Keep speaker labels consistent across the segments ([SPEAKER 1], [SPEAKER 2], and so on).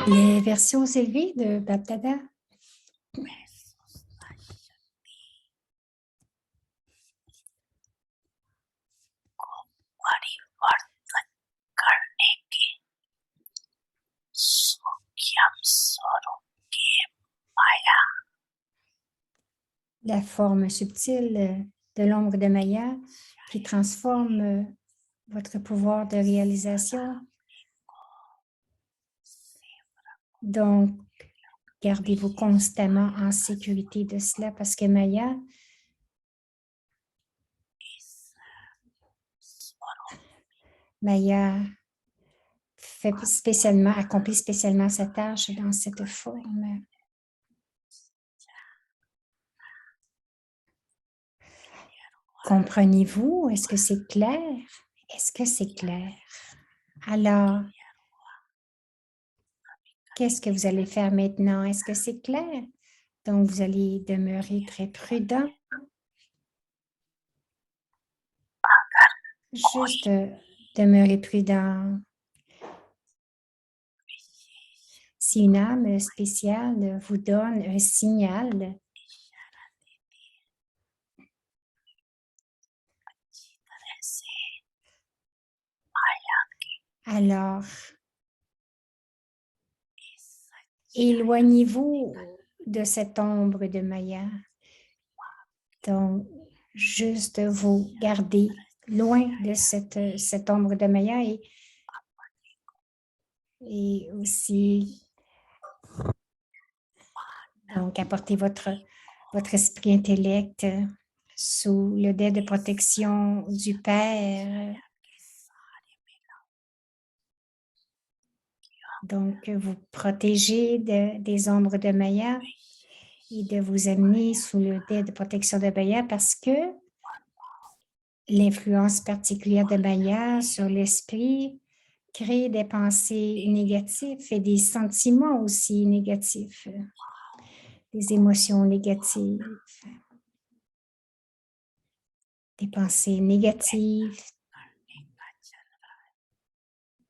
[SPEAKER 1] Les versions élevées de Bapdada.
[SPEAKER 2] परिवर्तन करने के सूक्ष्म स्वरूप के माया.
[SPEAKER 1] La forme subtile de l'ombre de Maya qui transforme votre pouvoir de réalisation. Donc, gardez-vous constamment en sécurité de cela parce que Maya accomplit spécialement sa tâche dans cette forme. Comprenez-vous? Est-ce que c'est clair? Est-ce que c'est clair? Alors, qu'est-ce que vous allez faire maintenant? Est-ce que c'est clair? Donc, vous allez demeurer très prudent. Juste demeurer prudent. Si une âme spéciale vous donne un signal, alors éloignez-vous de cette ombre de Maya. Donc, juste vous garder loin de cette ombre de Maya et aussi donc apporter votre esprit intellect sous le dais de protection du Père. Donc, vous protéger des ombres de Maya et de vous amener sous le dais de protection de Maya parce que l'influence particulière de Maya sur l'esprit crée des pensées négatives et des sentiments aussi négatifs, des émotions négatives, des pensées négatives,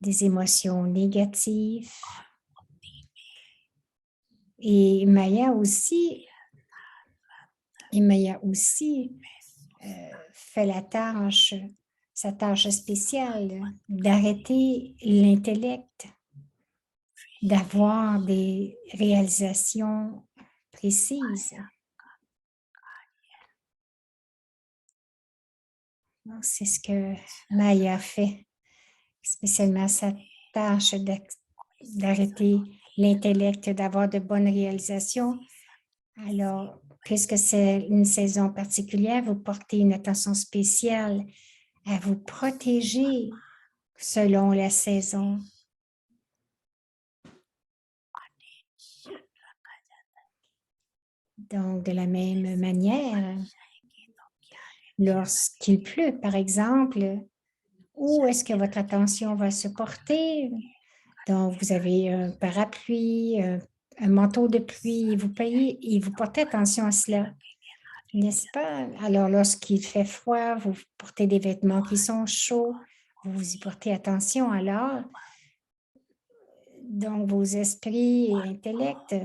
[SPEAKER 1] des émotions négatives. Et Maya aussi fait sa tâche spéciale d'arrêter l'intellect, d'avoir des réalisations précises. C'est ce que Maya fait, spécialement sa tâche d'arrêter l'intellect, d'avoir de bonnes réalisations. Alors, puisque c'est une saison particulière, vous portez une attention spéciale à vous protéger selon la saison. Donc, de la même manière, lorsqu'il pleut, par exemple, où est-ce que votre attention va se porter? Donc, vous avez un parapluie, un manteau de pluie, et vous portez attention à cela, n'est-ce pas? Alors, lorsqu'il fait froid, vous portez des vêtements qui sont chauds, vous y portez attention. Alors, donc, vos esprits et intellects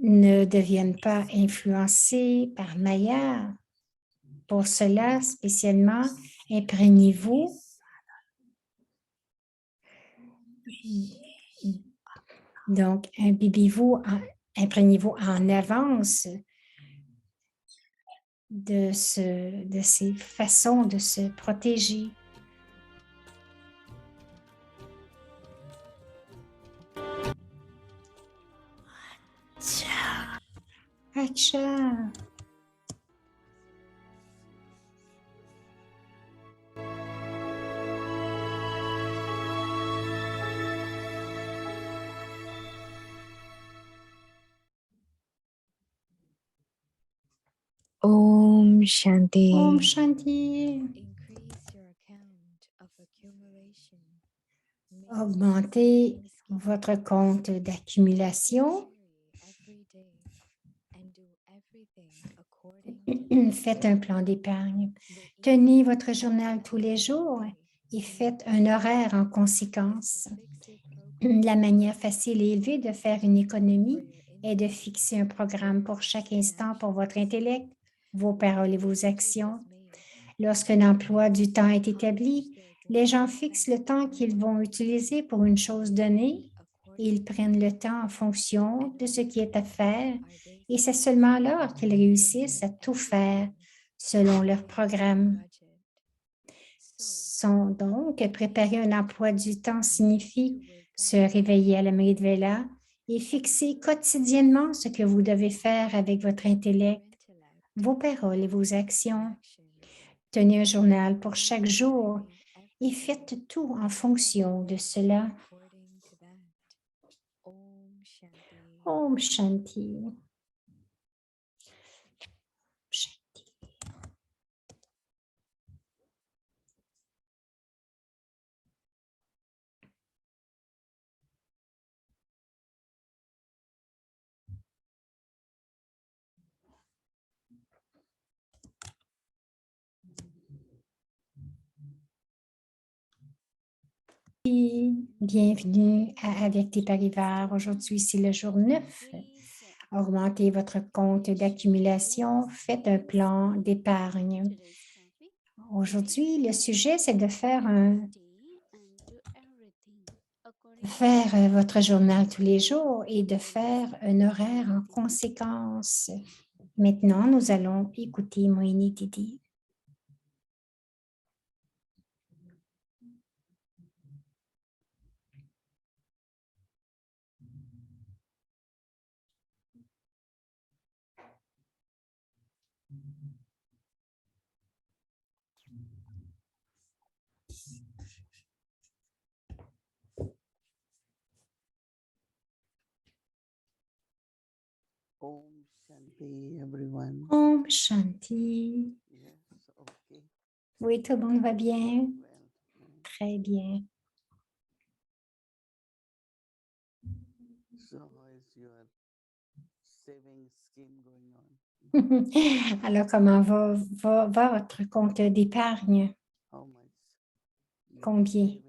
[SPEAKER 1] ne deviennent pas influencés par Maya. Pour cela, spécialement, imprégnez-vous donc imprégnez-vous en avance de ces façons de se protéger. Acha!
[SPEAKER 3] Om Shanti.
[SPEAKER 1] Om Shanti. Augmentez votre compte d'accumulation. Faites un plan d'épargne. Tenez votre journal tous les jours et faites un horaire en conséquence. La manière facile et élevée de faire une économie est de fixer un programme pour chaque instant pour votre intellect, vos paroles et vos actions. Lorsqu'un emploi du temps est établi, les gens fixent le temps qu'ils vont utiliser pour une chose donnée et ils prennent le temps en fonction de ce qui est à faire et c'est seulement alors qu'ils réussissent à tout faire selon leur programme. Donc, préparer un emploi du temps signifie se réveiller à la Mridvela et fixer quotidiennement ce que vous devez faire avec votre intellect, vos paroles et vos actions. Tenez un journal pour chaque jour et faites tout en fonction de cela. Om Shanti. Bienvenue à Avyakti Parivar. Aujourd'hui, c'est le jour 9. Augmentez votre compte d'accumulation. Faites un plan d'épargne. Aujourd'hui, le sujet, c'est de faire votre journal tous les jours et de faire un horaire en conséquence. Maintenant, nous allons écouter Mohini Didi.
[SPEAKER 3] Om Shanti, everyone.
[SPEAKER 1] Om Shanti.
[SPEAKER 3] Yes, okay.
[SPEAKER 1] Oui, tout le monde va bien?
[SPEAKER 3] Well,
[SPEAKER 1] Très bien.
[SPEAKER 3] so how is your saving scheme going on?
[SPEAKER 1] Alors, comment va votre compte d'épargne?
[SPEAKER 3] How much? you are
[SPEAKER 1] Combien?
[SPEAKER 3] saving?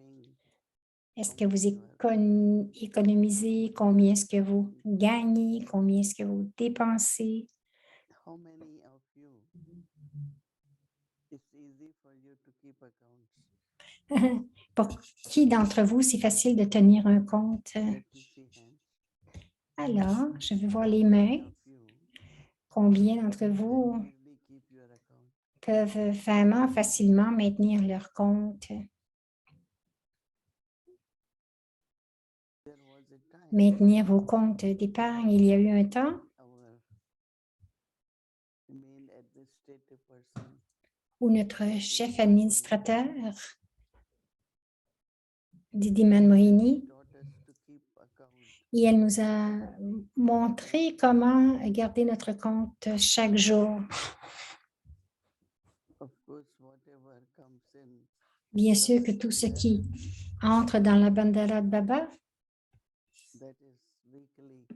[SPEAKER 1] Est-ce
[SPEAKER 3] How
[SPEAKER 1] que
[SPEAKER 3] much
[SPEAKER 1] vous
[SPEAKER 3] you are-
[SPEAKER 1] économisez? Combien est-ce que vous gagnez? Combien est-ce que vous dépensez?
[SPEAKER 3] How many of you? It's easy for you to keep accounts.
[SPEAKER 1] Pour qui d'entre vous, c'est facile de tenir un compte?
[SPEAKER 3] Let me see hands.
[SPEAKER 1] Alors, je vais voir les
[SPEAKER 3] How many
[SPEAKER 1] mains.
[SPEAKER 3] of you
[SPEAKER 1] Combien d'entre
[SPEAKER 3] can
[SPEAKER 1] vous
[SPEAKER 3] easily keep your account?
[SPEAKER 1] peuvent vraiment facilement maintenir leur compte?
[SPEAKER 3] There was a time
[SPEAKER 1] Maintenir vos comptes d'épargne, il y a eu un temps
[SPEAKER 3] our main administrative person
[SPEAKER 1] où notre chef administrateur, Didi Manmohini,
[SPEAKER 3] taught us to keep account.
[SPEAKER 1] et elle nous a montré comment garder notre compte chaque jour.
[SPEAKER 3] Of course, whatever comes in,
[SPEAKER 1] Bien sûr que tout ce qui entre dans la bandara de Baba,
[SPEAKER 3] that is weekly,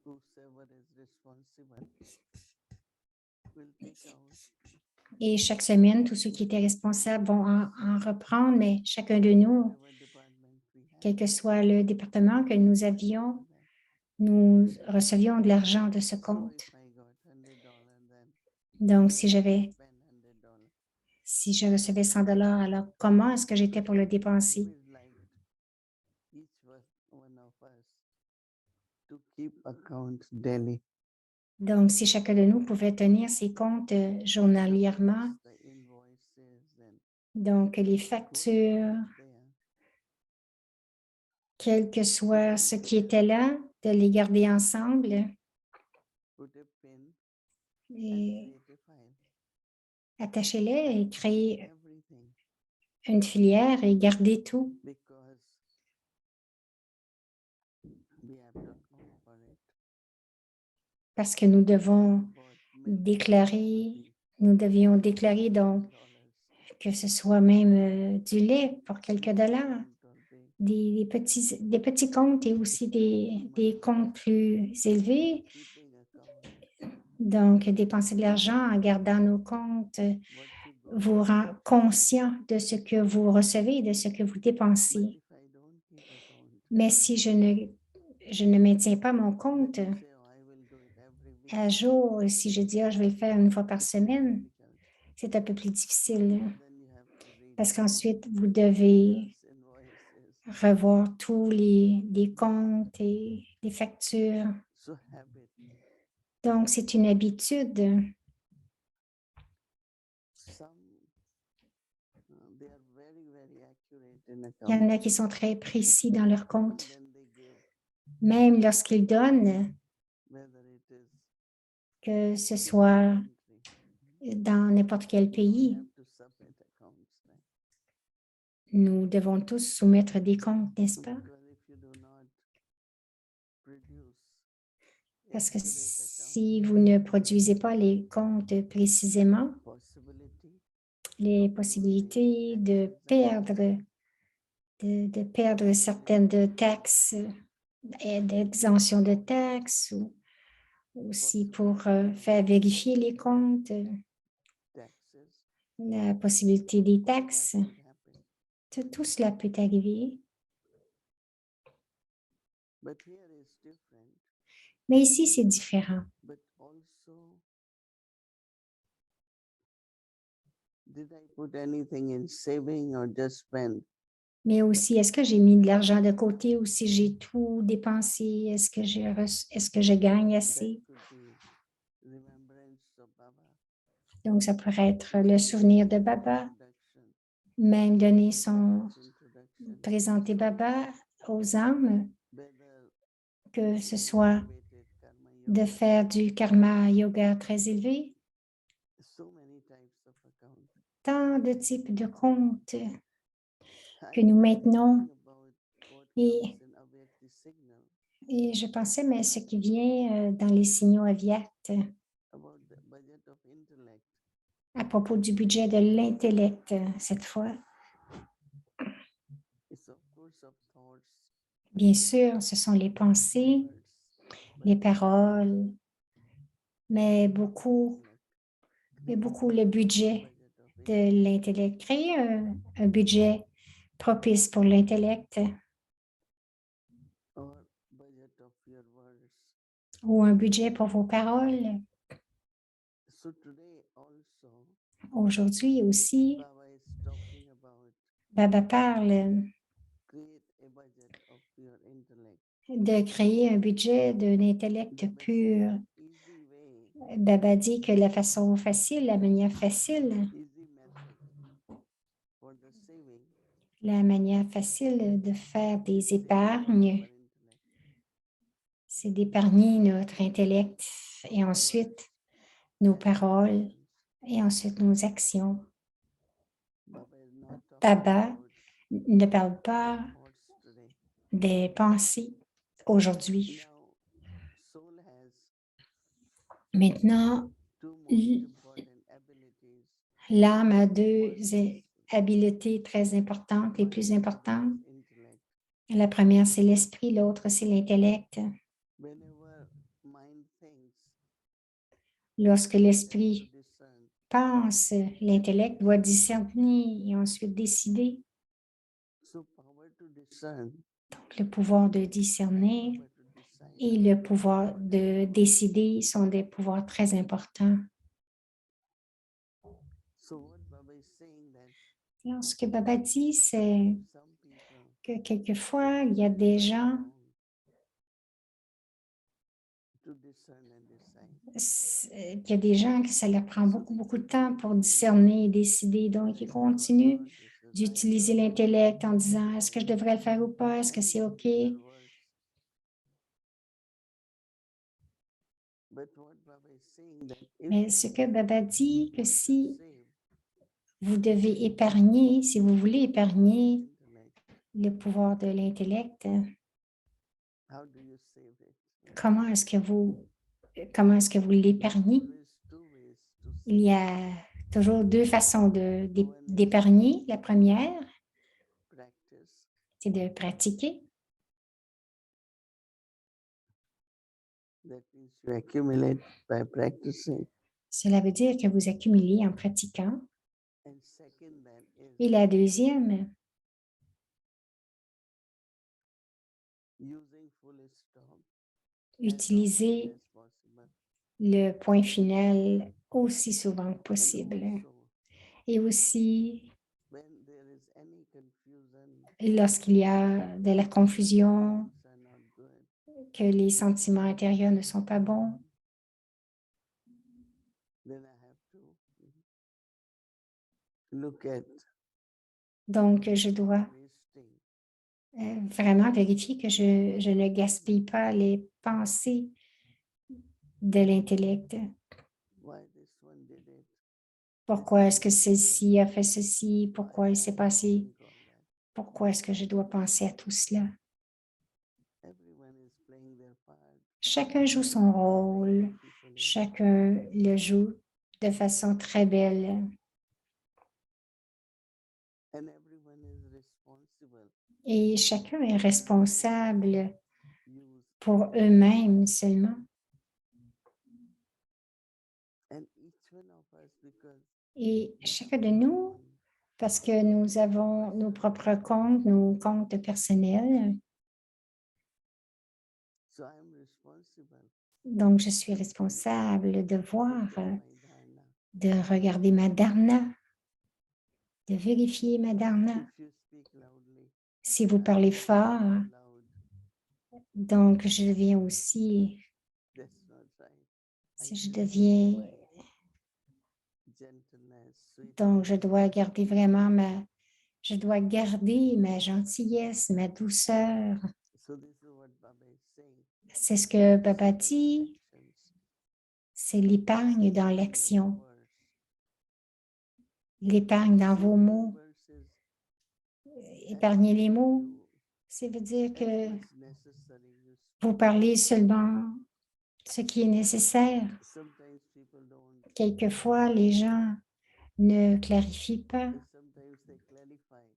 [SPEAKER 3] whosoever is responsible will take out.
[SPEAKER 1] et chaque semaine, tous ceux qui étaient responsables vont en reprendre, mais chacun de nous,
[SPEAKER 3] Whatever department we have,
[SPEAKER 1] quel que soit le département que nous avions, nous recevions de l'argent de ce
[SPEAKER 3] so
[SPEAKER 1] compte.
[SPEAKER 3] if I got $100, then
[SPEAKER 1] Donc,
[SPEAKER 3] how do I spend $100?
[SPEAKER 1] si je recevais 100 dollars, alors comment est-ce que j'étais pour le dépenser?
[SPEAKER 3] Always like each one of us to keep account daily.
[SPEAKER 1] Donc, si chacun de nous pouvait tenir ses comptes journalièrement,
[SPEAKER 3] The invoices and
[SPEAKER 1] donc les factures,
[SPEAKER 3] whatever is there,
[SPEAKER 1] quel que soit ce qui était là, de les garder ensemble
[SPEAKER 3] put a pin and
[SPEAKER 1] et
[SPEAKER 3] create a file.
[SPEAKER 1] attachez-les et créer
[SPEAKER 3] Everything,
[SPEAKER 1] une filière et garder tout
[SPEAKER 3] because we have to account for it.
[SPEAKER 1] parce que nous devons
[SPEAKER 3] Bought milk
[SPEAKER 1] déclarer, nous devions déclarer donc
[SPEAKER 3] $,
[SPEAKER 1] que ce soit même du lait pour quelques dollars,
[SPEAKER 3] account or big,
[SPEAKER 1] des petits comptes et aussi des comptes plus élevés.
[SPEAKER 3] keeping account.
[SPEAKER 1] Donc, dépenser de l'argent en gardant nos comptes
[SPEAKER 3] What you
[SPEAKER 1] vous rend conscient de ce que vous recevez et de ce que vous
[SPEAKER 3] But
[SPEAKER 1] dépensez.
[SPEAKER 3] if I don't keep account,
[SPEAKER 1] Mais si je ne maintiens pas mon compte
[SPEAKER 3] when you say, oh, I will do it every week,
[SPEAKER 1] à jour, si je dis, ah, je vais le faire une fois par
[SPEAKER 3] it's
[SPEAKER 1] semaine,
[SPEAKER 3] difficult.
[SPEAKER 1] c'est un peu plus difficile
[SPEAKER 3] Then you have to read
[SPEAKER 1] parce
[SPEAKER 3] all
[SPEAKER 1] qu'ensuite, vous
[SPEAKER 3] the
[SPEAKER 1] devez
[SPEAKER 3] bills, invoices.
[SPEAKER 1] revoir tous les comptes et les factures.
[SPEAKER 3] So habit.
[SPEAKER 1] Donc, c'est une habitude.
[SPEAKER 3] Some they are very, very accurate in
[SPEAKER 1] Il y en
[SPEAKER 3] account.
[SPEAKER 1] a qui sont très précis dans leur
[SPEAKER 3] Even
[SPEAKER 1] compte,
[SPEAKER 3] when they give,
[SPEAKER 1] même lorsqu'ils donnent,
[SPEAKER 3] whether it is
[SPEAKER 1] que ce
[SPEAKER 3] different
[SPEAKER 1] soit
[SPEAKER 3] country,
[SPEAKER 1] dans n'importe quel
[SPEAKER 3] we
[SPEAKER 1] pays.
[SPEAKER 3] have to submit accounts, right?
[SPEAKER 1] Nous devons tous soumettre des comptes, n'est-ce pas?
[SPEAKER 3] Because if you do not produce
[SPEAKER 1] Parce que
[SPEAKER 3] accurate
[SPEAKER 1] si
[SPEAKER 3] accounts,
[SPEAKER 1] vous ne produisez pas les comptes précisément,
[SPEAKER 3] possibility
[SPEAKER 1] les
[SPEAKER 3] of
[SPEAKER 1] possibilités
[SPEAKER 3] losing
[SPEAKER 1] de
[SPEAKER 3] taxes
[SPEAKER 1] perdre certaines de taxes et d'exemption de taxes ou aussi pour faire vérifier les comptes,
[SPEAKER 3] taxes,
[SPEAKER 1] la possibilité des
[SPEAKER 3] all that
[SPEAKER 1] taxes,
[SPEAKER 3] would happen.
[SPEAKER 1] tout cela peut arriver.
[SPEAKER 3] But here is different.
[SPEAKER 1] Mais ici, c'est différent.
[SPEAKER 3] But also, did I put anything in saving or just spend?
[SPEAKER 1] Mais aussi, est-ce que j'ai mis de l'argent de côté ou si j'ai tout dépensé, est-ce que je gagne
[SPEAKER 3] That
[SPEAKER 1] assez?
[SPEAKER 3] could be remembrance of Baba.
[SPEAKER 1] Donc, ça pourrait être le souvenir de Baba,
[SPEAKER 3] Introduction,
[SPEAKER 1] même donner son,
[SPEAKER 3] Baba's introduction,
[SPEAKER 1] présenter Baba aux âmes,
[SPEAKER 3] whether
[SPEAKER 1] que ce
[SPEAKER 3] very
[SPEAKER 1] soit
[SPEAKER 3] elevated karma
[SPEAKER 1] de
[SPEAKER 3] yoga,
[SPEAKER 1] faire du karma yoga très élevé,
[SPEAKER 3] so many types of accounts.
[SPEAKER 1] tant de types de comptes que
[SPEAKER 3] I
[SPEAKER 1] nous
[SPEAKER 3] was
[SPEAKER 1] maintenons.
[SPEAKER 3] thinking about what
[SPEAKER 1] Et,
[SPEAKER 3] comes in Avyakti signal,
[SPEAKER 1] et je pensais, mais ce qui vient dans les signaux aviates
[SPEAKER 3] about the budget of intellect.
[SPEAKER 1] à propos du budget de l'intellect cette fois.
[SPEAKER 3] It's of course of thoughts,
[SPEAKER 1] Bien sûr, ce sont les pensées,
[SPEAKER 3] words,
[SPEAKER 1] les
[SPEAKER 3] but
[SPEAKER 1] paroles, mais
[SPEAKER 3] budget of
[SPEAKER 1] beaucoup
[SPEAKER 3] intellect,
[SPEAKER 1] le budget
[SPEAKER 3] budget of
[SPEAKER 1] de l'intellect. Créer un budget propice pour l'intellect
[SPEAKER 3] or budget of your words.
[SPEAKER 1] ou un budget pour vos paroles.
[SPEAKER 3] So today also,
[SPEAKER 1] Aujourd'hui aussi,
[SPEAKER 3] Baba is talking about
[SPEAKER 1] Baba parle
[SPEAKER 3] create a budget of your intellect.
[SPEAKER 1] de créer un budget d'un intellect
[SPEAKER 3] Baba
[SPEAKER 1] pur.
[SPEAKER 3] says easy way,
[SPEAKER 1] Baba dit que la façon facile, la manière facile,
[SPEAKER 3] easy method for the saving,
[SPEAKER 1] la manière facile de faire des
[SPEAKER 3] saving our
[SPEAKER 1] épargnes,
[SPEAKER 3] intellect,
[SPEAKER 1] c'est d'épargner notre intellect et ensuite nos paroles et ensuite nos actions.
[SPEAKER 3] Baba is not talking
[SPEAKER 1] Baba
[SPEAKER 3] about
[SPEAKER 1] ne parle pas
[SPEAKER 3] thoughts today.
[SPEAKER 1] des pensées aujourd'hui.
[SPEAKER 3] Now, soul has
[SPEAKER 1] Maintenant,
[SPEAKER 3] two most important abilities.
[SPEAKER 1] l'âme a deux
[SPEAKER 3] One is
[SPEAKER 1] habiletés très importantes, les plus
[SPEAKER 3] mind, other
[SPEAKER 1] importantes.
[SPEAKER 3] is intellect.
[SPEAKER 1] La première, c'est l'esprit, l'autre, c'est l'intellect.
[SPEAKER 3] Whenever mind thinks,
[SPEAKER 1] Lorsque
[SPEAKER 3] intellect has to
[SPEAKER 1] l'esprit
[SPEAKER 3] discern.
[SPEAKER 1] pense, l'intellect doit discerner et ensuite décider.
[SPEAKER 3] So power to discern
[SPEAKER 1] Donc, le pouvoir de
[SPEAKER 3] and
[SPEAKER 1] discerner
[SPEAKER 3] power to decide.
[SPEAKER 1] et le pouvoir de décider sont des pouvoirs très importants.
[SPEAKER 3] So what Baba is saying that
[SPEAKER 1] Alors, ce que Baba dit, c'est
[SPEAKER 3] some people
[SPEAKER 1] que quelquefois, il y a des gens,
[SPEAKER 3] to discern and decide.
[SPEAKER 1] il y a des gens que ça leur prend beaucoup de temps pour discerner et décider. Donc, ils continuent d'utiliser l'intellect en disant, est-ce que je devrais le faire ou pas? Est-ce que c'est OK? Mais ce que Baba dit, que si vous devez épargner, si vous voulez épargner le pouvoir de l'intellect, comment est-ce que vous l'épargnez? Il y a toujours deux façons d'épargner. La première, c'est de pratiquer. Cela veut dire que vous accumulez en pratiquant.
[SPEAKER 3] And second then
[SPEAKER 1] Et
[SPEAKER 3] is
[SPEAKER 1] la deuxième,
[SPEAKER 3] using full stop as often
[SPEAKER 1] utiliser
[SPEAKER 3] as possible.
[SPEAKER 1] le point final aussi souvent que
[SPEAKER 3] And
[SPEAKER 1] possible.
[SPEAKER 3] also,
[SPEAKER 1] Et aussi,
[SPEAKER 3] when there is any confusion,
[SPEAKER 1] lorsqu'il y a de la confusion,
[SPEAKER 3] things are not good,
[SPEAKER 1] que les sentiments intérieurs ne sont pas bons,
[SPEAKER 3] then I have to look at
[SPEAKER 1] donc je dois
[SPEAKER 3] wasting.
[SPEAKER 1] vraiment vérifier que je ne gaspille pas les pensées de l'intellect.
[SPEAKER 3] Why this one did it?
[SPEAKER 1] Pourquoi est-ce que celle-ci a fait ceci? Pourquoi il s'est passé?
[SPEAKER 3] Think of that.
[SPEAKER 1] Pourquoi est-ce que je dois penser à tout cela?
[SPEAKER 3] Everyone is playing their part.
[SPEAKER 1] Chacun joue son rôle,
[SPEAKER 3] Beautifully.
[SPEAKER 1] chacun le joue de façon très belle
[SPEAKER 3] And everyone is responsible.
[SPEAKER 1] et chacun est responsable
[SPEAKER 3] Use
[SPEAKER 1] pour eux-mêmes seulement.
[SPEAKER 3] and each one of us because
[SPEAKER 1] Et chacun de nous, parce que nous avons nos propres comptes, nos comptes personnels,
[SPEAKER 3] so I am responsible.
[SPEAKER 1] donc je suis responsable de voir,
[SPEAKER 3] Look at my dharna.
[SPEAKER 1] de regarder ma dharna, de vérifier ma dharna.
[SPEAKER 3] If you speak loudly,
[SPEAKER 1] Si vous parlez fort,
[SPEAKER 3] loud,
[SPEAKER 1] donc je deviens aussi,
[SPEAKER 3] that's not right.
[SPEAKER 1] si je deviens,
[SPEAKER 3] Gentleness,
[SPEAKER 1] donc je
[SPEAKER 3] sweetness.
[SPEAKER 1] dois garder vraiment je dois garder ma gentillesse, ma douceur.
[SPEAKER 3] So this is what Baba is saying.
[SPEAKER 1] C'est ce que Baba
[SPEAKER 3] Save
[SPEAKER 1] dit,
[SPEAKER 3] actions.
[SPEAKER 1] c'est l'épargne dans
[SPEAKER 3] Save your
[SPEAKER 1] l'action,
[SPEAKER 3] words.
[SPEAKER 1] l'épargne dans vos
[SPEAKER 3] Saving
[SPEAKER 1] mots.
[SPEAKER 3] words is
[SPEAKER 1] Épargner les mots,
[SPEAKER 3] you
[SPEAKER 1] ça veut dire
[SPEAKER 3] as
[SPEAKER 1] que
[SPEAKER 3] much necessary you
[SPEAKER 1] vous
[SPEAKER 3] speak.
[SPEAKER 1] parlez seulement ce qui est nécessaire.
[SPEAKER 3] Sometimes people don't.
[SPEAKER 1] Quelquefois, les gens ne clarifient pas
[SPEAKER 3] And sometimes they clarify.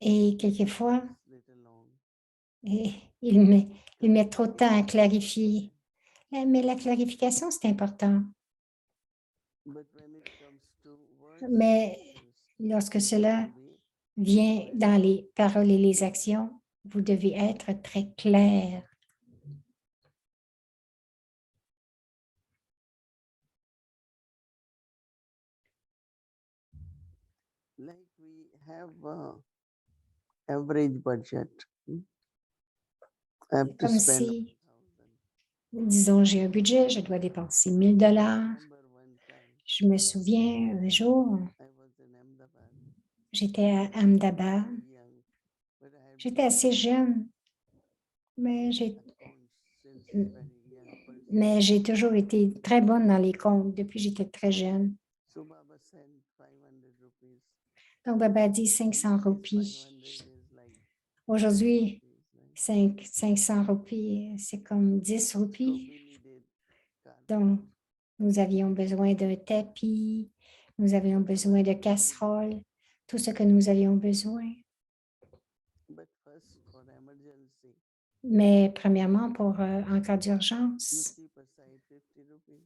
[SPEAKER 1] et quelquefois,
[SPEAKER 3] It's little long.
[SPEAKER 1] eh, ils mettent trop de temps à clarifier. Mais la clarification, c'est important.
[SPEAKER 3] But when it comes to words
[SPEAKER 1] Mais
[SPEAKER 3] and actions,
[SPEAKER 1] lorsque cela
[SPEAKER 3] to be
[SPEAKER 1] vient dans les paroles et les actions, vous devez être très clair.
[SPEAKER 3] like we have average budget. I have to
[SPEAKER 1] Comme
[SPEAKER 3] spend
[SPEAKER 1] si,
[SPEAKER 3] 1,000.
[SPEAKER 1] disons, j'ai un budget, je dois dépenser 1 000 $.
[SPEAKER 3] Remember one time
[SPEAKER 1] Je me souviens un jour,
[SPEAKER 3] I was in Ahmedabad.
[SPEAKER 1] j'étais à Ahmedabad.
[SPEAKER 3] Very young, but I had
[SPEAKER 1] J'étais assez jeune, mais
[SPEAKER 3] accounts since very young person.
[SPEAKER 1] j'ai toujours été très bonne dans les comptes depuis que j'étais très jeune.
[SPEAKER 3] So Baba sent 500 rupees.
[SPEAKER 1] Donc, Baba a dit 500
[SPEAKER 3] These
[SPEAKER 1] roupies.
[SPEAKER 3] 500 is like
[SPEAKER 1] Aujourd'hui,
[SPEAKER 3] rupees, right?
[SPEAKER 1] 500 roupies, c'est comme 10
[SPEAKER 3] So
[SPEAKER 1] roupies.
[SPEAKER 3] we needed carpet.
[SPEAKER 1] Donc, nous avions besoin d'un tapis, nous avions besoin de casseroles, tout ce que nous avions besoin.
[SPEAKER 3] But first for emergency,
[SPEAKER 1] Mais premièrement, en cas
[SPEAKER 3] you
[SPEAKER 1] d'urgence,
[SPEAKER 3] keep aside 50 rupees.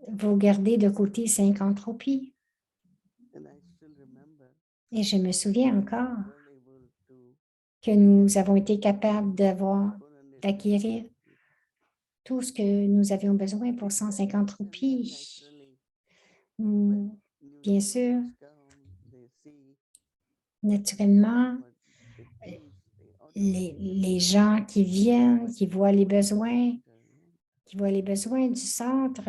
[SPEAKER 1] vous gardez de côté 50 roupies.
[SPEAKER 3] And I still remember
[SPEAKER 1] Et je me souviens encore
[SPEAKER 3] we were able to
[SPEAKER 1] que nous avons été capables
[SPEAKER 3] 400
[SPEAKER 1] d'acquérir
[SPEAKER 3] rupees.
[SPEAKER 1] tout ce que nous avions besoin pour 150
[SPEAKER 3] And then
[SPEAKER 1] roupies.
[SPEAKER 3] naturally,
[SPEAKER 1] Nous-
[SPEAKER 3] new
[SPEAKER 1] Bien sûr,
[SPEAKER 3] neighbors come, they see
[SPEAKER 1] naturellement,
[SPEAKER 3] what it is, they automatically
[SPEAKER 1] les gens qui viennent, qui voient les besoins,
[SPEAKER 3] turn.
[SPEAKER 1] du centre,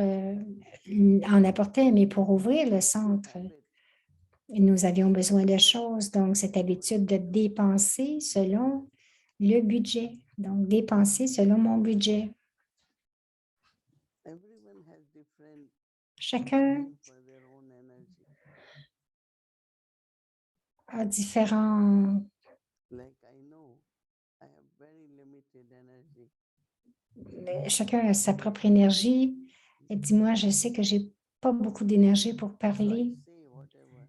[SPEAKER 1] en apportaient, mais pour ouvrir le centre, nous avions besoin de choses. Donc, cette habitude de dépenser selon le budget. Donc, dépenser selon mon budget.
[SPEAKER 3] Everyone has different
[SPEAKER 1] Chacun
[SPEAKER 3] aim for their own energy.
[SPEAKER 1] a différents.
[SPEAKER 3] Like I know I have very limited energy.
[SPEAKER 1] Chacun a sa propre énergie. Et dis-moi, je sais que j'ai pas beaucoup d'énergie pour
[SPEAKER 3] So I
[SPEAKER 1] parler.
[SPEAKER 3] say whatever.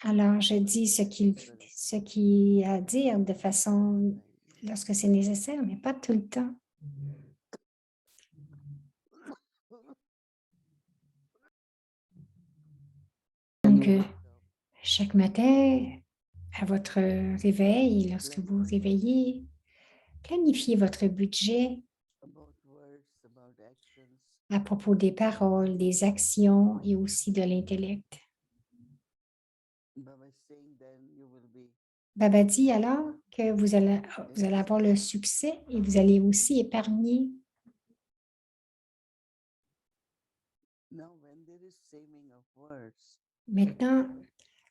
[SPEAKER 1] Alors, je dis ce qu'il a à dire de façon lorsque c'est nécessaire, mais pas tout le temps. Donc, Chaque matin, à votre réveil, lorsque vous vous réveillez, planifiez votre budget
[SPEAKER 3] about words, about actions.
[SPEAKER 1] à propos des paroles, des actions et aussi de l'intellect.
[SPEAKER 3] Baba is saying then you will be
[SPEAKER 1] Baba dit alors que vous allez avoir le succès et vous allez aussi épargner.
[SPEAKER 3] now when there is saving of words,
[SPEAKER 1] Maintenant,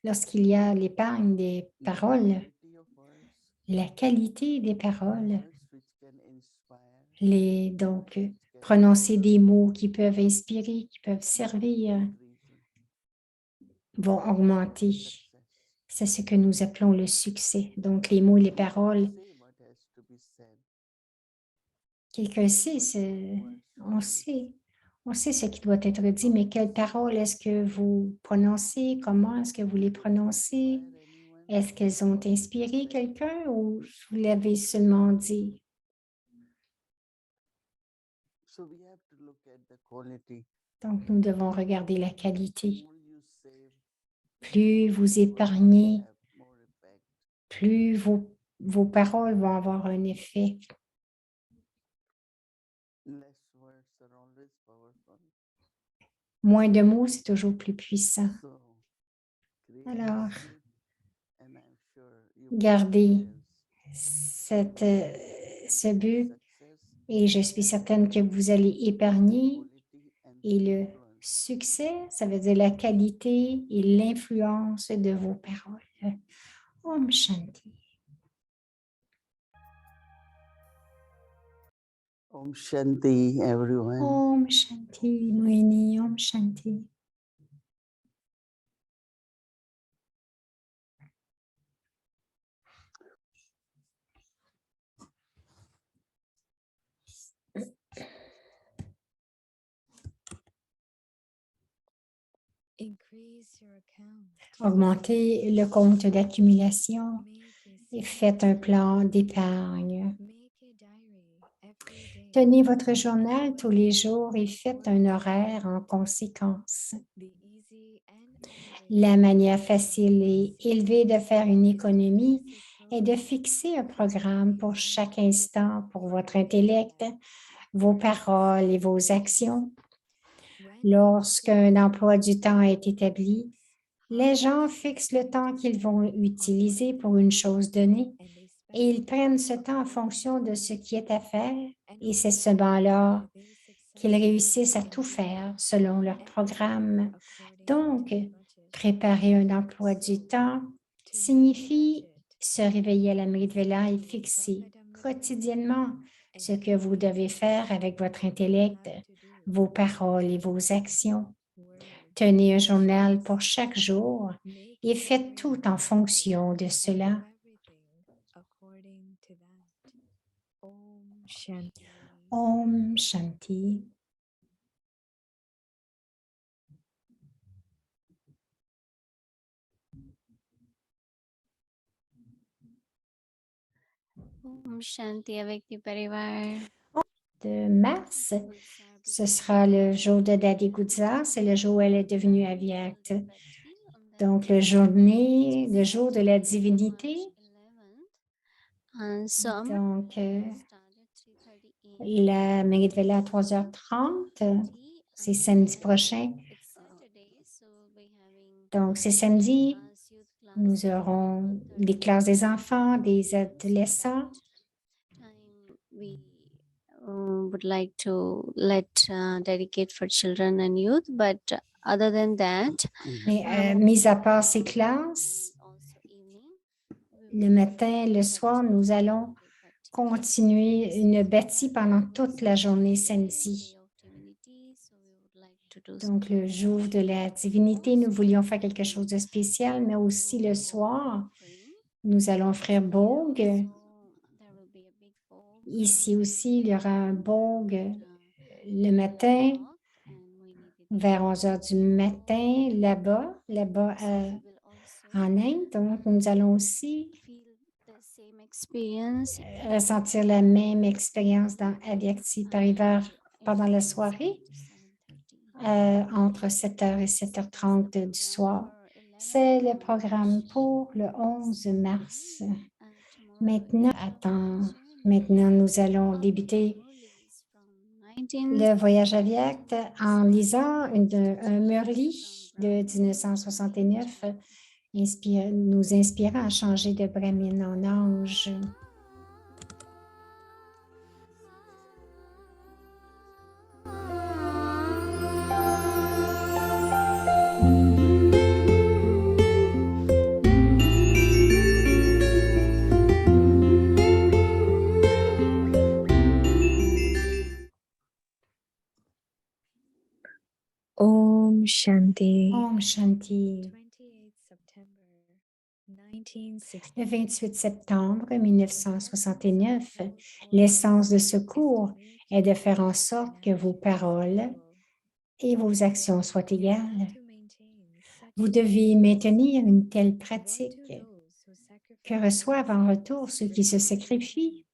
[SPEAKER 1] lorsqu'il y a l'épargne des
[SPEAKER 3] the
[SPEAKER 1] paroles,
[SPEAKER 3] quality of words,
[SPEAKER 1] la qualité des paroles,
[SPEAKER 3] words which can inspire,
[SPEAKER 1] donc
[SPEAKER 3] which can
[SPEAKER 1] prononcer des mots qui peuvent inspirer, qui peuvent servir,
[SPEAKER 3] increasing,
[SPEAKER 1] vont augmenter.
[SPEAKER 3] success.
[SPEAKER 1] C'est ce que nous appelons le succès. Donc, les mots et les
[SPEAKER 3] We
[SPEAKER 1] paroles,
[SPEAKER 3] say what has to be said.
[SPEAKER 1] quelqu'un sait, on sait ce qui doit être dit, mais quelles paroles est-ce que vous prononcez? Comment est-ce que vous les prononcez?
[SPEAKER 3] Inspire anyone?
[SPEAKER 1] Est-ce qu'elles ont inspiré quelqu'un ou vous l'avez seulement dit?
[SPEAKER 3] So we have to look at the quality.
[SPEAKER 1] Donc, nous devons regarder la qualité.
[SPEAKER 3] More you save,
[SPEAKER 1] Plus vous
[SPEAKER 3] more words
[SPEAKER 1] épargnez,
[SPEAKER 3] have more effect.
[SPEAKER 1] plus vos paroles vont avoir un effet.
[SPEAKER 3] Less words are always powerful.
[SPEAKER 1] Moins de mots, c'est toujours plus puissant.
[SPEAKER 3] So create
[SPEAKER 1] Alors,
[SPEAKER 3] this mood, and I'm sure you will
[SPEAKER 1] gardez
[SPEAKER 3] experience
[SPEAKER 1] ce but
[SPEAKER 3] success,
[SPEAKER 1] et je suis certaine que vous allez épargner.
[SPEAKER 3] quality and
[SPEAKER 1] Et le
[SPEAKER 3] influence.
[SPEAKER 1] succès, ça veut dire la qualité et l'influence de vos paroles. Om Shanti.
[SPEAKER 3] Om Shanti, everyone.
[SPEAKER 1] Om Shanti, Moini, Om Shanti. Augmentez le compte d'accumulation et faites un plan d'épargne. Tenez votre journal tous les jours et faites un horaire en conséquence. La manière facile et élevée de faire une économie est de fixer un programme pour chaque instant pour votre intellect, vos paroles et vos actions. Lorsqu'un emploi du temps est établi, les gens fixent le temps qu'ils vont utiliser pour une chose donnée et ils prennent ce temps en fonction de ce qui est à faire et c'est seulement qu'ils réussissent à tout faire selon leur programme. Donc, préparer un emploi du temps signifie se réveiller à la Mridvela et fixer quotidiennement ce que vous devez faire avec votre intellect, vos paroles et vos actions. Tenez un journal pour chaque jour et faites tout en fonction de cela. Om Shanti.
[SPEAKER 4] Om Shanti avec les parivar.
[SPEAKER 1] De mars, ce sera le jour de Dadi Gudza, c'est le jour où elle est devenue avyakta. Donc, le jour de la divinité. Donc, la Mridvela à 3h30, c'est samedi prochain. Donc, c'est samedi, nous aurons des classes des enfants, des adolescents.
[SPEAKER 4] We would like to dedicate for children and youth, but other than that,
[SPEAKER 1] Mais mis à part ces classes, le matin, le soir, nous allons continuer une bâtie pendant toute la journée samedi. Donc, le jour de la divinité, nous voulions faire quelque chose de spécial, mais aussi le soir, nous allons offrir Bhog. Ici aussi, il y aura un Bhog le matin, vers 11h du matin, là-bas en Inde. Donc, nous allons aussi ressentir la même expérience dans Avyakti Parivar pendant la soirée, entre 7h et 7h30 du soir. C'est le programme pour le 11 mars. Maintenant, nous allons débuter le voyage aviaque en lisant un Merli de 1969, nous inspirant à changer de bramine en ange.
[SPEAKER 5] Om Shanti.
[SPEAKER 1] Om Shanti.
[SPEAKER 5] 28 September 1960.
[SPEAKER 1] Le 28 septembre 1969, l'essence de ce cours est de faire en sorte que vos paroles et vos actions soient égales. Vous devez maintenir une telle pratique que reçoivent en retour ceux qui se sacrifient.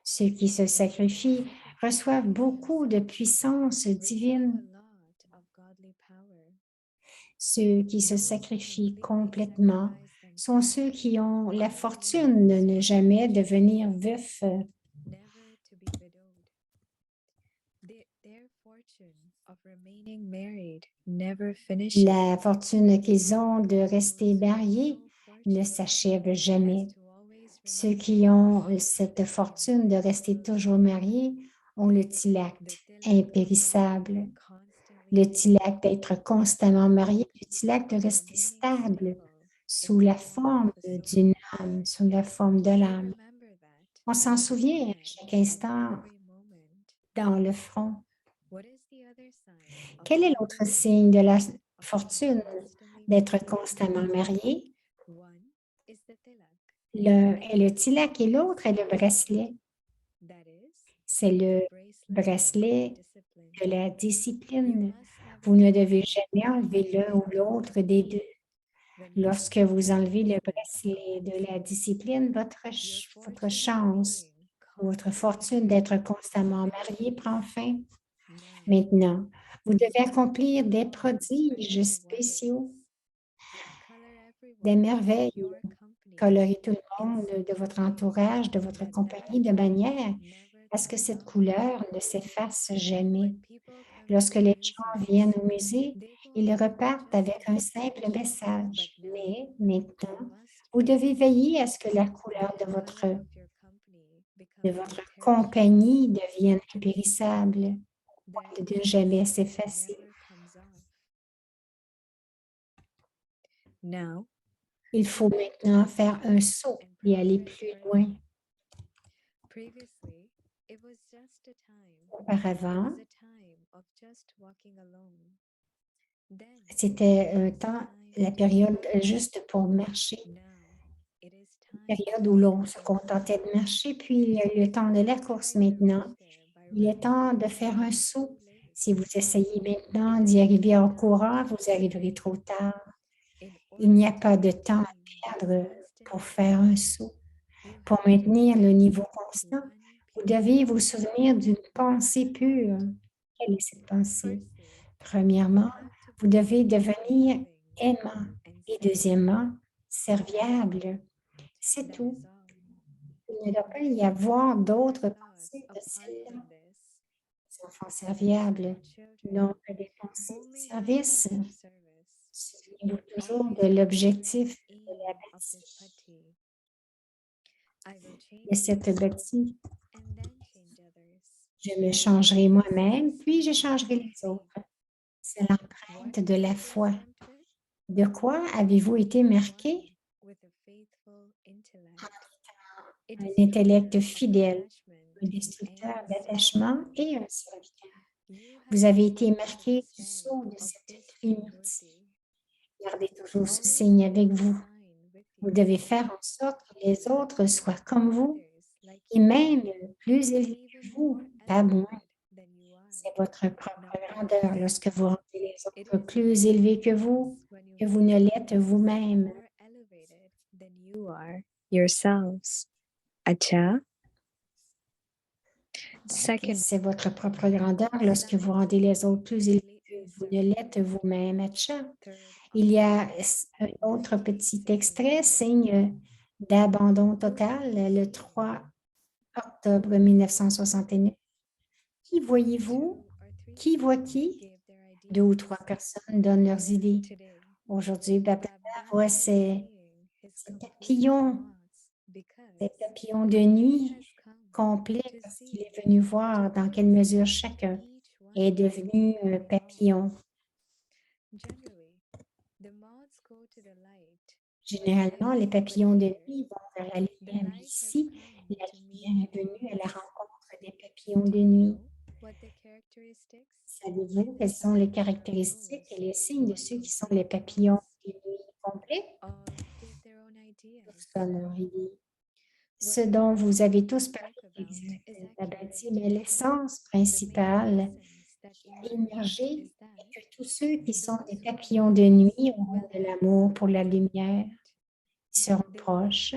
[SPEAKER 1] Ceux qui se sacrifient reçoivent beaucoup de puissance divine. Ceux qui se sacrifient complètement sont ceux qui ont la fortune de ne jamais devenir veufs. La fortune qu'ils ont de rester mariés ne s'achève jamais. Ceux qui ont cette fortune de rester toujours mariés ont le tilak impérissable, le tilak d'être constamment marié, le tilak de rester stable sous la forme d'une âme, sous la forme de l'âme. On s'en souvient à chaque instant dans le front. Quel est l'autre signe de la fortune d'être constamment marié? L'un est le tilak et l'autre est le bracelet. C'est le bracelet de la discipline. Vous ne devez jamais enlever l'un ou l'autre des deux. Lorsque vous enlevez le bracelet de la discipline, votre chance, votre fortune d'être constamment marié prend fin. Maintenant, vous devez accomplir des prodiges spéciaux, des merveilles, colorer tout le monde de votre entourage, de votre compagnie, de manière à ce que cette couleur ne s'efface jamais. Lorsque les gens viennent au musée, ils repartent avec un simple message. Mais maintenant, vous devez veiller à ce que la couleur de votre compagnie devienne impérissable, de ne jamais s'effacer. Il faut maintenant faire un saut et aller plus loin. Auparavant, c'était un temps, la période juste pour marcher. Une période où l'on se contentait de marcher, puis il y a eu le temps de la course maintenant. Il est temps de faire un saut. Si vous essayez maintenant d'y arriver en courant, vous arriverez trop tard. Il n'y a pas de temps à perdre pour faire un saut. Pour maintenir le niveau constant, vous devez vous souvenir d'une pensée pure. Quelle est cette pensée? Premièrement, vous devez devenir aimant et deuxièmement, serviable. C'est tout. Il ne doit pas y avoir d'autres pensées que celle-là. Les enfants serviables n'ont que des pensées de service. Souvenez-vous toujours de l'objectif de la bâtie. De cette bâtie, je me changerai moi-même, puis je changerai les autres. C'est l'empreinte de la foi. De quoi avez-vous été marqué? Un intellect fidèle, un destructeur d'attachement et un serviteur. Vous avez été marqué du sceau de cette trinité. Gardez toujours ce signe avec vous. Vous devez faire en sorte que les autres soient comme vous et même plus élevés que vous, pas moins. C'est votre propre grandeur lorsque vous rendez les autres plus élevés que vous ne l'êtes vous-même. C'est votre propre grandeur lorsque vous rendez les autres plus élevés que vous ne l'êtes vous-même. Il y a un autre petit extrait, signe d'abandon total, le 3 octobre 1969. Qui voyez-vous? Qui voit qui? 2 ou 3 personnes donnent leurs idées. Aujourd'hui, Baptista voit ces papillons de nuit complets parce qu'il est venu voir dans quelle mesure chacun est devenu un papillon. Généralement, les papillons de nuit vont vers la lumière, mais ici, la lumière est venue à la rencontre des papillons de nuit. Savez-vous quelles sont les caractéristiques et les signes de ceux qui sont les papillons de nuit complets? Tous ont leur idée. Ce dont vous avez tous parlé, exact, mais l'essence principale qui a émergé est que tous ceux qui sont des papillons de nuit auront de l'amour pour la lumière. Ils seront proches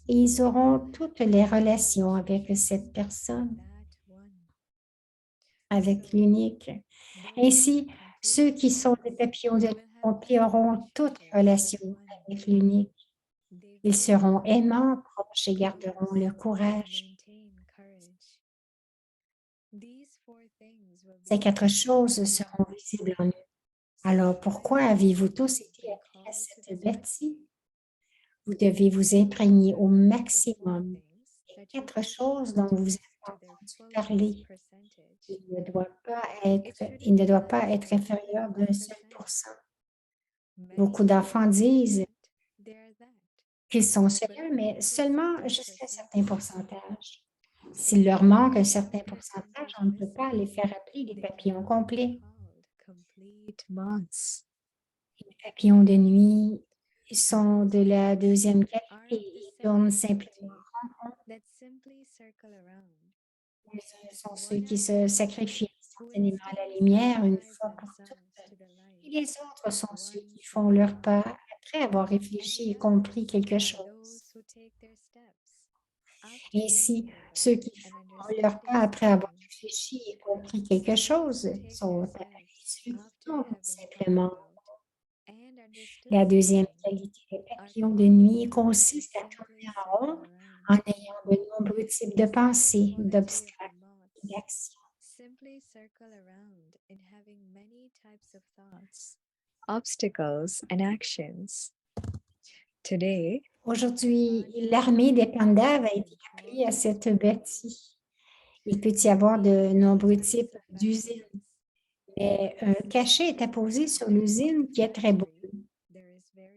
[SPEAKER 1] et ils auront toutes les relations avec cette personne, avec l'unique. Ainsi, ceux qui sont des papillons de nuit complets auront toute relation avec l'unique. Ils seront aimants, proches et garderont le courage. Ces 4 choses seront visibles en eux. Alors, pourquoi avez-vous tous été appris à cette bâtie? Vous devez vous imprégner au maximum des 4 choses dont vous avez entendu parler. Il ne doit pas être inférieur d'un seul pourcent. Beaucoup d'enfants disent qu'ils sont sérieux, mais seulement jusqu'à un certain pourcentage. S'il leur manque un certain pourcentage, on ne peut pas les faire appeler des papillons complets. Les papillons de nuit sont de la deuxième qualité. Ils tournent simplement en rond. Ce sont ceux qui se sacrifient instantanément à la lumière une fois pour toutes. Et les autres sont ceux qui font leur pas après avoir réfléchi et compris quelque chose. Ainsi, ceux qui font leur pas après avoir réfléchi et compris quelque chose sont appelés ceux qui tournent simplement. La deuxième qualité des papillons de nuit consiste à tourner en rond en ayant de nombreux types de pensées, d'obstacles et d'actions.
[SPEAKER 5] Obstacles and actions. Today,
[SPEAKER 1] Aujourd'hui, l'armée des pandas a été appelée à cette bâtie. Il peut y avoir de nombreux types d'usines, mais un cachet est apposé sur l'usine qui est très beau.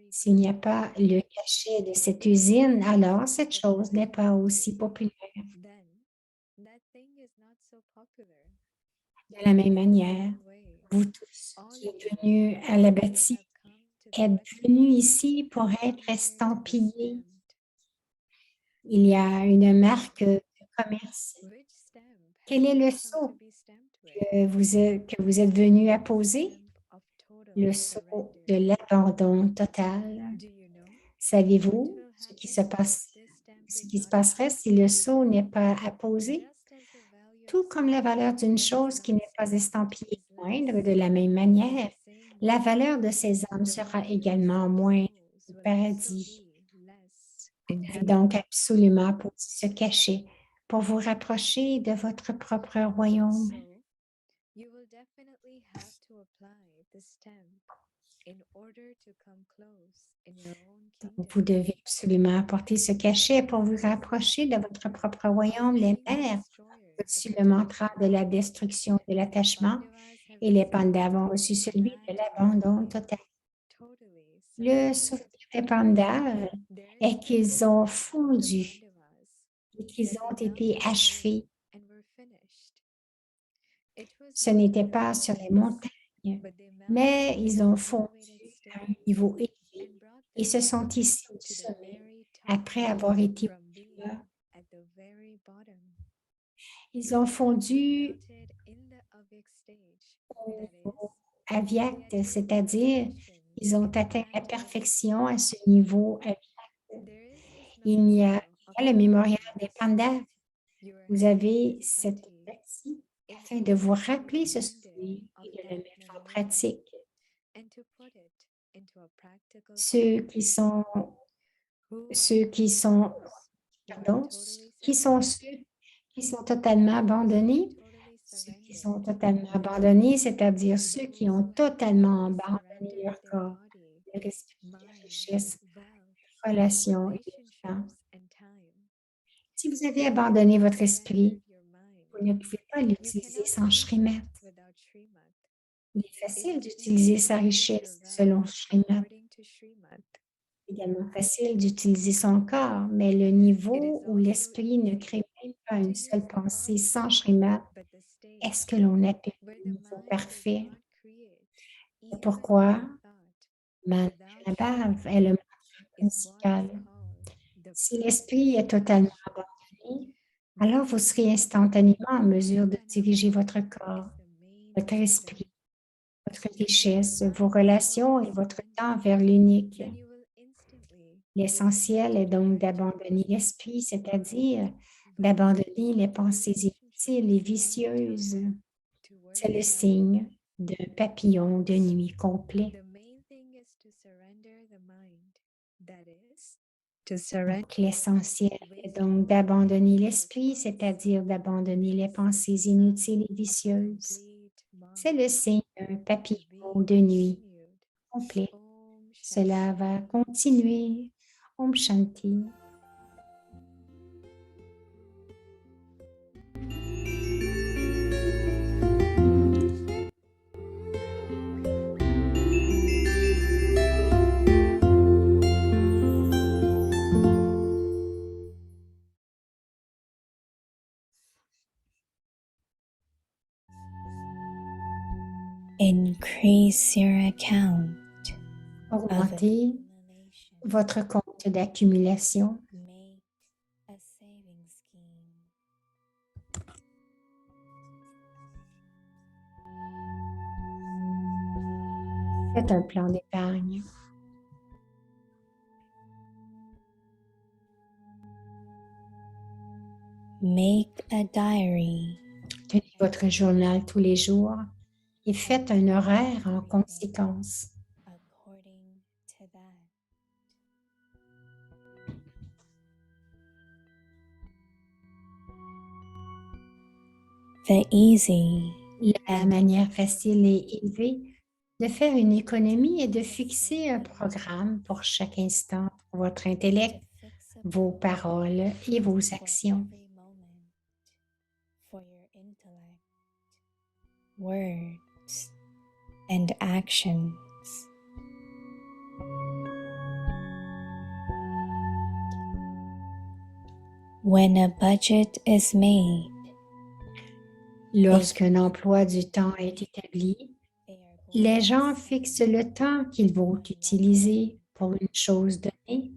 [SPEAKER 1] S'il n'y a pas le cachet de cette usine, alors cette chose n'est pas aussi populaire. De la même manière, vous tous qui êtes venus à la bâtie, êtes venus ici pour être estampillés. Il y a une marque de commerce. Quel est le sceau que vous êtes venu apposer? Le sceau de l'abandon total. Savez-vous ce qui se passerait si le sceau n'est pas apposé? Tout comme la valeur d'une chose qui n'est pas estampillée moindre, de la même manière, la valeur de ces âmes sera également moindre au paradis. Vous devez donc absolument pour se cacher pour vous rapprocher de votre propre royaume. Vous devez absolument apporter ce cachet pour vous rapprocher de votre propre royaume. Les mères ont reçu le mantra de la destruction de l'attachement et les pandas ont reçu celui de l'abandon total. Le souvenir des pandas est qu'ils ont fondu et qu'ils ont été achevés. Ce n'était pas sur les montagnes, mais ils ont fondu à un niveau élevé et se sont ici au sommet après avoir été au plus bas. Ils ont fondu au niveau avyakt, c'est-à-dire ils ont atteint la perfection à ce niveau avyakt. Il y a le mémorial des pandas. Vous avez cette bâtie afin de vous rappeler ce souvenir et de le mettre en pratique.
[SPEAKER 5] into a practical
[SPEAKER 1] Ceux qui sont,
[SPEAKER 5] who are
[SPEAKER 1] ceux qui sont,
[SPEAKER 5] those who are
[SPEAKER 1] pardon,
[SPEAKER 5] totally
[SPEAKER 1] qui sont
[SPEAKER 5] surrendered,
[SPEAKER 1] ceux qui sont totalement abandonnés.
[SPEAKER 5] totally
[SPEAKER 1] Ceux qui sont
[SPEAKER 5] surrendered,
[SPEAKER 1] totalement abandonnés, c'est-à-dire ceux qui ont
[SPEAKER 5] those who have
[SPEAKER 1] totalement
[SPEAKER 5] totally
[SPEAKER 1] abandonné
[SPEAKER 5] surrendered
[SPEAKER 1] leur
[SPEAKER 5] their
[SPEAKER 1] corps,
[SPEAKER 5] body,
[SPEAKER 1] leur esprit, leur
[SPEAKER 5] mind,
[SPEAKER 1] richesse,
[SPEAKER 5] wealth,
[SPEAKER 1] leur relation et leur temps.
[SPEAKER 5] relationships, and time.
[SPEAKER 1] Si vous avez abandonné
[SPEAKER 5] If you
[SPEAKER 1] votre esprit,
[SPEAKER 5] surrendered your mind,
[SPEAKER 1] vous ne pouvez pas
[SPEAKER 5] you
[SPEAKER 1] l'utiliser
[SPEAKER 5] cannot
[SPEAKER 1] sans
[SPEAKER 5] Srimat
[SPEAKER 1] Shrimat.
[SPEAKER 5] without Srimat.
[SPEAKER 1] Il est
[SPEAKER 5] It
[SPEAKER 1] facile
[SPEAKER 5] is
[SPEAKER 1] d'utiliser
[SPEAKER 5] easy
[SPEAKER 1] sa
[SPEAKER 5] to use your
[SPEAKER 1] richesse selon
[SPEAKER 5] wealth
[SPEAKER 1] Shrimat.
[SPEAKER 5] according to Srimat.
[SPEAKER 1] C'est également facile d'utiliser son corps, mais le
[SPEAKER 5] It is
[SPEAKER 1] niveau où
[SPEAKER 5] also
[SPEAKER 1] l'esprit ne
[SPEAKER 5] easy
[SPEAKER 1] crée même pas
[SPEAKER 5] to
[SPEAKER 1] une
[SPEAKER 5] use
[SPEAKER 1] seule
[SPEAKER 5] the
[SPEAKER 1] pensée
[SPEAKER 5] body,
[SPEAKER 1] sans Shrimat
[SPEAKER 5] but the
[SPEAKER 1] est ce
[SPEAKER 5] stage
[SPEAKER 1] que l'on appelle
[SPEAKER 5] where
[SPEAKER 1] le
[SPEAKER 5] the
[SPEAKER 1] niveau
[SPEAKER 5] mind does
[SPEAKER 1] parfait.
[SPEAKER 5] not create
[SPEAKER 1] C'est
[SPEAKER 5] even
[SPEAKER 1] pourquoi
[SPEAKER 5] one thought without
[SPEAKER 1] Manabhav est
[SPEAKER 5] Srimat
[SPEAKER 1] le mantra
[SPEAKER 5] is what is
[SPEAKER 1] principal.
[SPEAKER 5] called the
[SPEAKER 1] Si
[SPEAKER 5] perfect
[SPEAKER 1] l'esprit est totalement
[SPEAKER 5] stage.
[SPEAKER 1] abandonné,
[SPEAKER 5] The
[SPEAKER 1] alors vous serez
[SPEAKER 5] mind
[SPEAKER 1] instantanément en mesure de diriger
[SPEAKER 5] Manabhav
[SPEAKER 1] votre
[SPEAKER 5] is
[SPEAKER 1] corps,
[SPEAKER 5] the main
[SPEAKER 1] votre
[SPEAKER 5] kingdom.
[SPEAKER 1] esprit, votre
[SPEAKER 5] If your
[SPEAKER 1] richesse,
[SPEAKER 5] mind
[SPEAKER 1] vos
[SPEAKER 5] is
[SPEAKER 1] relations
[SPEAKER 5] totally
[SPEAKER 1] et votre temps
[SPEAKER 5] surrendered,
[SPEAKER 1] vers l'unique.
[SPEAKER 5] then you will instantly be able
[SPEAKER 1] L'essentiel
[SPEAKER 5] to
[SPEAKER 1] est donc
[SPEAKER 5] direct your
[SPEAKER 1] d'abandonner
[SPEAKER 5] body,
[SPEAKER 1] l'esprit, c'est-à-dire
[SPEAKER 5] mind,
[SPEAKER 1] d'abandonner
[SPEAKER 5] values,
[SPEAKER 1] les pensées inutiles et
[SPEAKER 5] relationships, and
[SPEAKER 1] vicieuses.
[SPEAKER 5] time
[SPEAKER 1] C'est
[SPEAKER 5] towards
[SPEAKER 1] le
[SPEAKER 5] that
[SPEAKER 1] signe
[SPEAKER 5] mind.
[SPEAKER 1] d'un papillon de nuit complet.
[SPEAKER 5] The main thing is to surrender the mind. That is, to surrender
[SPEAKER 1] Donc, l'essentiel est donc
[SPEAKER 5] wisdom,
[SPEAKER 1] d'abandonner l'esprit,
[SPEAKER 5] innocence,
[SPEAKER 1] c'est-à-dire d'abandonner les pensées
[SPEAKER 5] time,
[SPEAKER 1] inutiles et
[SPEAKER 5] a
[SPEAKER 1] vicieuses.
[SPEAKER 5] complete
[SPEAKER 1] C'est
[SPEAKER 5] mind,
[SPEAKER 1] le signe d'un
[SPEAKER 5] and
[SPEAKER 1] papillon
[SPEAKER 5] being
[SPEAKER 1] de nuit
[SPEAKER 5] continued.
[SPEAKER 1] complet.
[SPEAKER 5] Om
[SPEAKER 1] Cela
[SPEAKER 5] Shanti.
[SPEAKER 1] va continuer. Om Shanti.
[SPEAKER 2] Increase your account of
[SPEAKER 1] Augmentez
[SPEAKER 2] accumulation.
[SPEAKER 1] votre compte d'accumulation.
[SPEAKER 2] Make a saving scheme.
[SPEAKER 1] Faites un plan d'épargne.
[SPEAKER 2] Make a diary
[SPEAKER 1] Tenez votre journal tous les jours et faites un horaire en
[SPEAKER 2] everything
[SPEAKER 1] conséquence.
[SPEAKER 2] according to that. The easy
[SPEAKER 1] La manière facile et élevée de faire une économie est de fixer un programme pour chaque instant pour votre intellect,
[SPEAKER 2] to fix a
[SPEAKER 1] vos
[SPEAKER 2] plan
[SPEAKER 1] paroles et vos
[SPEAKER 2] for
[SPEAKER 1] actions.
[SPEAKER 2] every moment, for your intellect, words, and actions. When a budget is made,
[SPEAKER 1] Lorsqu'un emploi du temps est établi,
[SPEAKER 2] they are going
[SPEAKER 1] les
[SPEAKER 2] to
[SPEAKER 1] gens
[SPEAKER 2] spend
[SPEAKER 1] fixent le temps qu'ils vont utiliser pour une chose donnée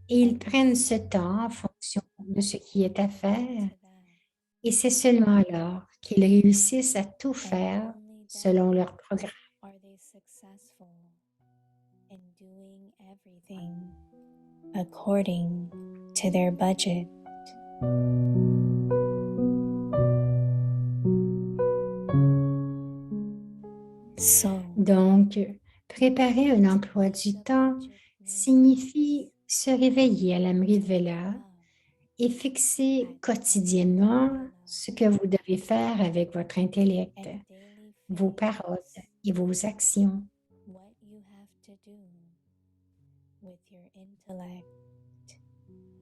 [SPEAKER 1] et ils prennent ce temps en fonction de ce qui est à faire.
[SPEAKER 2] to that,
[SPEAKER 1] Et c'est seulement alors qu'ils réussissent à tout
[SPEAKER 2] and
[SPEAKER 1] faire
[SPEAKER 2] only
[SPEAKER 1] selon
[SPEAKER 2] then
[SPEAKER 1] leur programme.
[SPEAKER 2] are they successful in doing everything according to their budget. So,
[SPEAKER 1] Donc, préparer un emploi du temps signifie se réveiller à la Mrivela et fixer quotidiennement ce que vous devez faire avec votre intellect,
[SPEAKER 2] and daily
[SPEAKER 1] vos
[SPEAKER 2] fix
[SPEAKER 1] paroles et vos actions.
[SPEAKER 2] what you have to do with your intellect,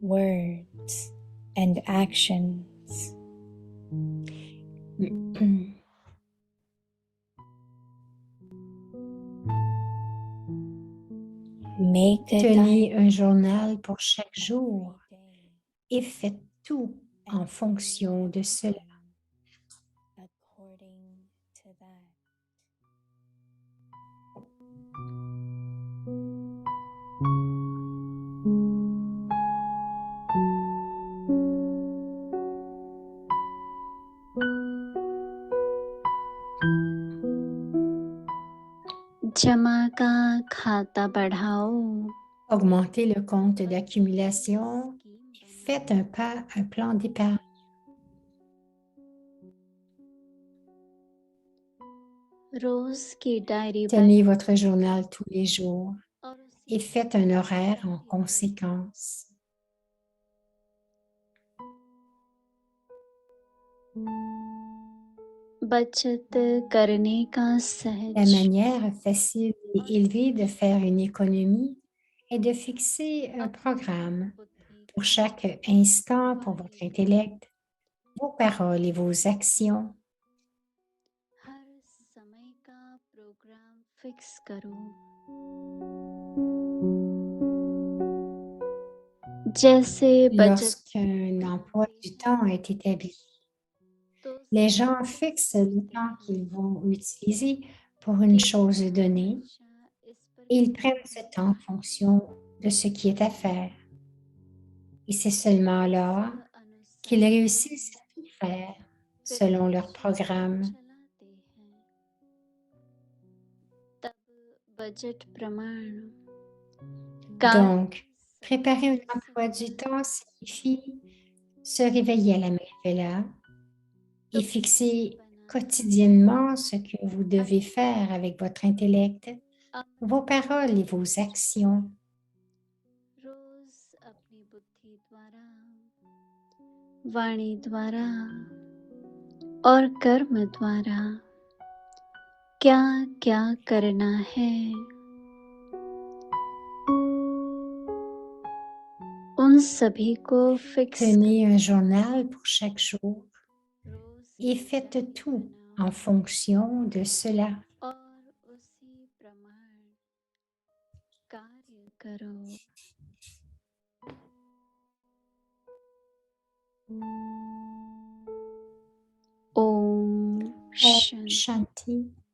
[SPEAKER 2] words, and actions. Make a
[SPEAKER 1] Tenez
[SPEAKER 2] diary
[SPEAKER 1] un journal pour chaque
[SPEAKER 2] every
[SPEAKER 1] jour
[SPEAKER 2] day
[SPEAKER 1] et faites tout en
[SPEAKER 2] and
[SPEAKER 1] fonction
[SPEAKER 2] do
[SPEAKER 1] de cela.
[SPEAKER 2] everything according to that.
[SPEAKER 4] जमा का खाता बढ़ाओ.
[SPEAKER 1] Augmentez le compte d'accumulation et faites un plan d'épargne.
[SPEAKER 4] रोज की diary
[SPEAKER 1] Tenez
[SPEAKER 4] बनाओ
[SPEAKER 1] votre journal tous les jours
[SPEAKER 4] और
[SPEAKER 1] et
[SPEAKER 4] उसी
[SPEAKER 1] faites un horaire en
[SPEAKER 4] diary को
[SPEAKER 1] conséquence.
[SPEAKER 4] बचत करने का
[SPEAKER 1] La
[SPEAKER 4] सहज
[SPEAKER 1] manière facile et élevée de faire une économie est de fixer un programme
[SPEAKER 4] बुद्धि
[SPEAKER 1] pour
[SPEAKER 4] का
[SPEAKER 1] chaque instant, pour votre
[SPEAKER 4] वाणी
[SPEAKER 1] intellect, vos paroles et vos actions.
[SPEAKER 4] हर समय का प्रोग्राम फिक्स करो जैसे बचत
[SPEAKER 1] Lorsqu'un emploi du temps est établi,
[SPEAKER 4] तो
[SPEAKER 1] les gens
[SPEAKER 4] समय
[SPEAKER 1] fixent le
[SPEAKER 4] सोचते
[SPEAKER 1] temps
[SPEAKER 4] हैं
[SPEAKER 1] qu'ils vont utiliser pour une
[SPEAKER 4] कि
[SPEAKER 1] chose
[SPEAKER 4] मैं
[SPEAKER 1] donnée
[SPEAKER 4] हमेशा इस पर
[SPEAKER 1] et ils
[SPEAKER 4] काम
[SPEAKER 1] prennent ce
[SPEAKER 4] करना
[SPEAKER 1] temps en
[SPEAKER 4] है।
[SPEAKER 1] fonction de ce qui est à faire. Et c'est seulement alors
[SPEAKER 4] इस
[SPEAKER 1] qu'ils
[SPEAKER 4] अनुसार
[SPEAKER 1] réussissent à tout faire selon leur programme.
[SPEAKER 4] चलाते हैं तब बजट प्रमाण कार्य
[SPEAKER 1] Donc, préparer un emploi du temps signifie se réveiller à la même heure et fixer quotidiennement ce que vous devez faire avec votre intellect, vos paroles et vos actions.
[SPEAKER 4] रोज अपनी बुद्धि द्वारा वाणी द्वारा और कर्म द्वारा क्या क्या करना है उन सभी को fix
[SPEAKER 1] Tenez un journal pour chaque jour
[SPEAKER 4] रोज
[SPEAKER 1] et
[SPEAKER 4] की
[SPEAKER 1] faites
[SPEAKER 4] डायरी
[SPEAKER 1] tout
[SPEAKER 4] बनाओ
[SPEAKER 1] en fonction de cela.
[SPEAKER 4] और उसी प्रमाण कार्य करो ओम
[SPEAKER 1] Om
[SPEAKER 4] शांति
[SPEAKER 1] Shanti.